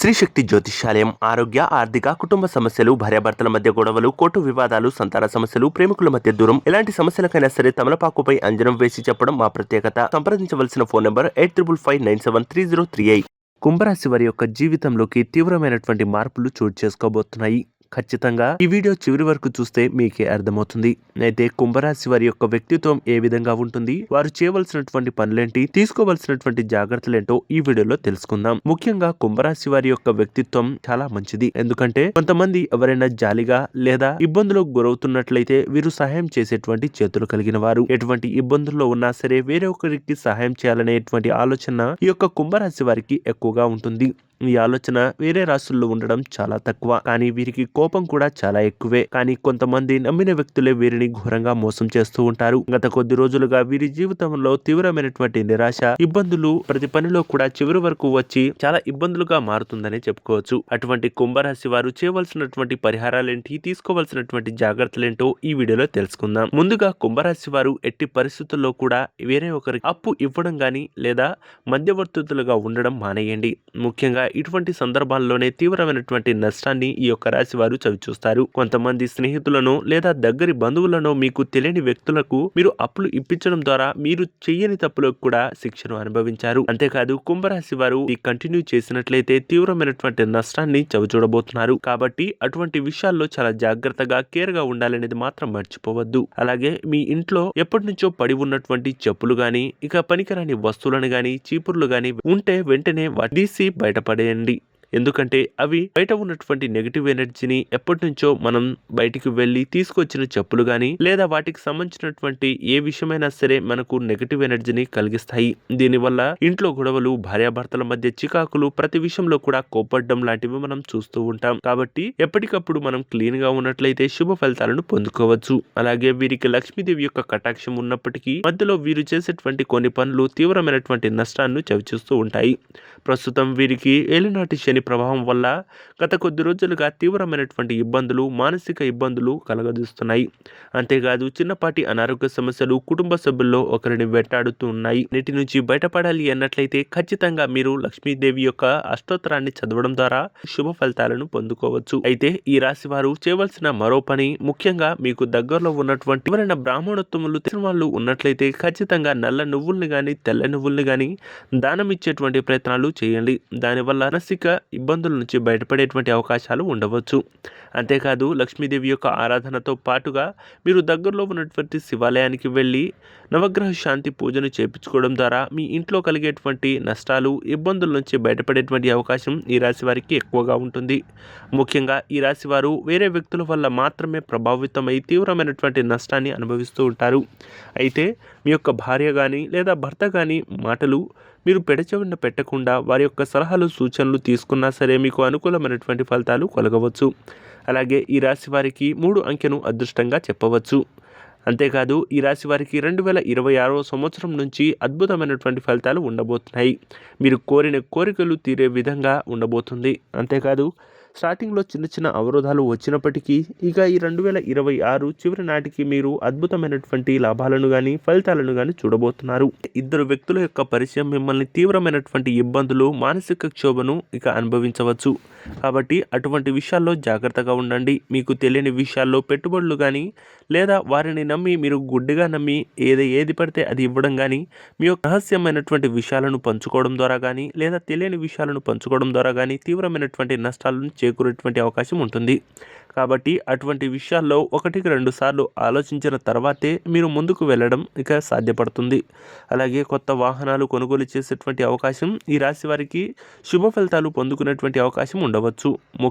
శ్రీ శక్తి జ్యోతిష్యాలయం ఆరోగ్య, ఆర్థిక, కుటుంబ సమస్యలు, భార్యాభర్తల మధ్య గొడవలు, కోర్టు వివాదాలు, సంతాన సమస్యలు, ప్రేమికుల మధ్య దూరం, ఎలాంటి సమస్యలకైనా సరే తమలపాకుపై అంజనం వేసి చెప్పడం మా ప్రత్యేకత. సంప్రదించవలసిన ఫోన్ నంబర్ 8555973038. కుంభరాశి వారి యొక్క జీవితంలోకి తీవ్రమైనటువంటి మార్పులు చోటు చేసుకోబోతున్నాయి. ఖచ్చితంగా ఈ వీడియో చివరి వరకు చూస్తే మీకే అర్థమవుతుంది. అయితే కుంభరాశి వారి యొక్క వ్యక్తిత్వం ఏ విధంగా ఉంటుంది, వారు చేయవలసినటువంటి పనులేంటి, తీసుకోవలసినటువంటి జాగ్రత్తలేంటో ఈ వీడియోలో తెలుసుకుందాం. ముఖ్యంగా కుంభరాశి వారి యొక్క వ్యక్తిత్వం చాలా మంచిది. ఎందుకంటే కొంతమంది ఎవరైనా జాలిగా లేదా ఇబ్బందులకు గురవుతున్నట్లయితే వీరు సహాయం చేసేటువంటి చేతులు కలిగిన వారు. ఎటువంటి ఇబ్బందుల్లో ఉన్నా సరే వేరే ఒకరికి సహాయం చేయాలనేటువంటి ఆలోచన ఈ యొక్క కుంభరాశి వారికి ఎక్కువగా ఉంటుంది. ఈ ఆలోచన వేరే రాశుల్లో ఉండడం చాలా తక్కువ, కానీ వీరికి కోపం కూడా చాలా ఎక్కువే. కానీ కొంతమంది నమ్మిన వ్యక్తులే వీరిని ఘోరంగా మోసం చేస్తూ ఉంటారు. గత కొద్ది రోజులుగా వీరి జీవితంలో తీవ్రమైనటువంటి నిరాశ, ఇబ్బందులు ప్రతి పనిలో కూడా చివరి వరకు వచ్చి చాలా ఇబ్బందులుగా మారుతుందని చెప్పుకోవచ్చు. అటువంటి కుంభరాశి వారు చేయవలసినటువంటి పరిహారాలేంటి, తీసుకోవాల్సినటువంటి జాగ్రత్తలేంటో ఈ వీడియోలో తెలుసుకుందాం. ముందుగా కుంభరాశి వారు ఎట్టి పరిస్థితుల్లో కూడా వేరే ఒకరికి అప్పు ఇవ్వడం గాని లేదా మధ్యవర్తులుగా ఉండడం మానేయండి. ముఖ్యంగా ఇటువంటి సందర్భాల్లోనే తీవ్రమైనటువంటి నష్టాన్ని ఈ యొక్క రాశి వారు చవిచూస్తారు. కొంతమంది స్నేహితులను లేదా దగ్గరి బంధువులను మీకు తెలియని వ్యక్తులకు మీరు అప్పులు ఇప్పించడం ద్వారా మీరు చెయ్యని తప్పులకు కూడా శిక్షను అనుభవించారు. అంతేకాదు కుంభరాశి వారు ఈ కంటిన్యూ చేసినట్లయితే తీవ్రమైనటువంటి నష్టాన్ని చవిచూడబోతున్నారు. కాబట్టి అటువంటి విషయాల్లో చాలా జాగ్రత్తగా కేర్ గా ఉండాలనేది మాత్రం మర్చిపోవద్దు. అలాగే మీ ఇంట్లో ఎప్పటి నుంచో పడి ఉన్నటువంటి చెప్పులు గాని, ఇక పనికిరాని వస్తువులను గాని, చీపుర్లు గాని ఉంటే వెంటనే తీసి బయటపడేయండి. ఎందుకంటే అవి బయట ఉన్నటువంటి నెగిటివ్ ఎనర్జీని ఎప్పటి నుంచో మనం బయటికి వెళ్లి తీసుకొచ్చిన చెప్పులు గాని లేదా వాటికి సంబంధించినటువంటి ఏ విషయమైనా సరే మనకు నెగిటివ్ ఎనర్జీని కలిగిస్తాయి. దీనివల్ల ఇంట్లో గొడవలు, భార్యాభర్తల మధ్య చికాకులు, ప్రతి విషయంలో కూడా కోపడ్డం లాంటివి మనం చూస్తూ ఉంటాం. కాబట్టి ఎప్పటికప్పుడు మనం క్లీన్ గా ఉన్నట్లయితే శుభ ఫలితాలను పొందుకోవచ్చు. అలాగే వీరికి లక్ష్మీదేవి యొక్క కటాక్షం ఉన్నప్పటికీ మధ్యలో వీరు చేసేటువంటి కొన్ని పనులు తీవ్రమైనటువంటి నష్టాన్ని చవిచూస్తూ ఉంటాయి. ప్రస్తుతం వీరికి ఏలినాటి శని ప్రభావం వల్ల గత కొద్ది రోజులుగా తీవ్రమైనటువంటి ఇబ్బందులు, మానసిక ఇబ్బందులు కలగజేస్తున్నాయి. అంతేకాదు చిన్నపాటి అనారోగ్య సమస్యలు కుటుంబ సభ్యుల్లో ఒకరిని వెంటాడుతూ ఉన్నాయి. నీటి నుంచి బయటపడాలి అన్నట్లయితే ఖచ్చితంగా మీరు లక్ష్మీదేవి యొక్క అష్టోత్తరాన్ని చదవడం ద్వారా శుభ ఫలితాలను పొందుకోవచ్చు. అయితే ఈ రాశి వారు చేయవలసిన మరో పని, ముఖ్యంగా మీకు దగ్గరలో ఉన్నటువంటి ఎవరైనా బ్రాహ్మణోత్తములు తెలిసిన వాళ్ళు ఉన్నట్లయితే ఖచ్చితంగా నల్ల నువ్వుల్ని గాని, తెల్ల నువ్వుల్ని గాని దానం ఇచ్చేటువంటి ప్రయత్నాలు చేయండి. దానివల్ల మానసిక ఇబ్బందుల నుంచి బయటపడేటువంటి అవకాశాలు ఉండవచ్చు. అంతేకాదు లక్ష్మీదేవి యొక్క ఆరాధనతో పాటుగా మీరు దగ్గరలో ఉన్నటువంటి శివాలయానికి వెళ్ళి నవగ్రహ శాంతి పూజను చేపించుకోవడం ద్వారా మీ ఇంట్లో కలిగేటువంటి నష్టాలు, ఇబ్బందుల నుంచి బయటపడేటువంటి అవకాశం ఈ రాశి వారికి ఎక్కువగా ఉంటుంది. ముఖ్యంగా ఈ రాశి వారు వేరే వ్యక్తుల వల్ల మాత్రమే ప్రభావితమై తీవ్రమైనటువంటి నష్టాన్ని అనుభవిస్తూ ఉంటారు. అయితే మీ యొక్క భార్య కానీ లేదా భర్త కానీ మాటలు మీరు పెడచెవిన పెట్టకుండా వారి యొక్క సలహాలు, సూచనలు తీసుకున్నా సరే మీకు అనుకూలమైనటువంటి ఫలితాలు కలగవచ్చు. అలాగే ఈ రాశి వారికి 3 అంకెను అదృష్టంగా చెప్పవచ్చు. అంతేకాదు ఈ రాశి వారికి 2026 సంవత్సరం నుంచి అద్భుతమైనటువంటి ఫలితాలు ఉండబోతున్నాయి. మీరు కోరిన కోరికలు తీరే విధంగా ఉండబోతుంది. అంతేకాదు స్టార్టింగ్లో చిన్న చిన్న అవరోధాలు వచ్చినప్పటికీ ఇక ఈ 2026 చివరి నాటికి మీరు అద్భుతమైనటువంటి లాభాలను కానీ, ఫలితాలను కానీ చూడబోతున్నారు. ఇద్దరు వ్యక్తుల యొక్క పరిచయం మిమ్మల్ని తీవ్రమైనటువంటి ఇబ్బందులు, మానసిక క్షోభను ఇక అనుభవించవచ్చు. కాబట్టి అటువంటి విషయాల్లో జాగ్రత్తగా ఉండండి. మీకు తెలియని విషయాల్లో పెట్టుబడులు కానీ లేదా వారిని నమ్మి మీరు గుడ్డిగా నమ్మి ఏది పడితే అది ఇవ్వడం కానీ, మీ యొక్క రహస్యమైనటువంటి విషయాలను పంచుకోవడం ద్వారా కానీ లేదా తెలియని విషయాలను పంచుకోవడం ద్వారా కానీ తీవ్రమైనటువంటి నష్టాలను చేకూరేటువంటి అవకాశం ఉంటుంది. కాబట్టి అటువంటి విషయాల్లో 1-2 సార్లు ఆలోచించిన తర్వాతే మీరు ముందుకు వెళ్ళడం ఇక సాధ్యపడుతుంది. అలాగే కొత్త వాహనాలు కొనుగోలు చేసేటువంటి అవకాశం ఈ రాశి వారికి శుభ ఫలితాలు పొందుకునేటువంటి అవకాశం ఉండవచ్చు.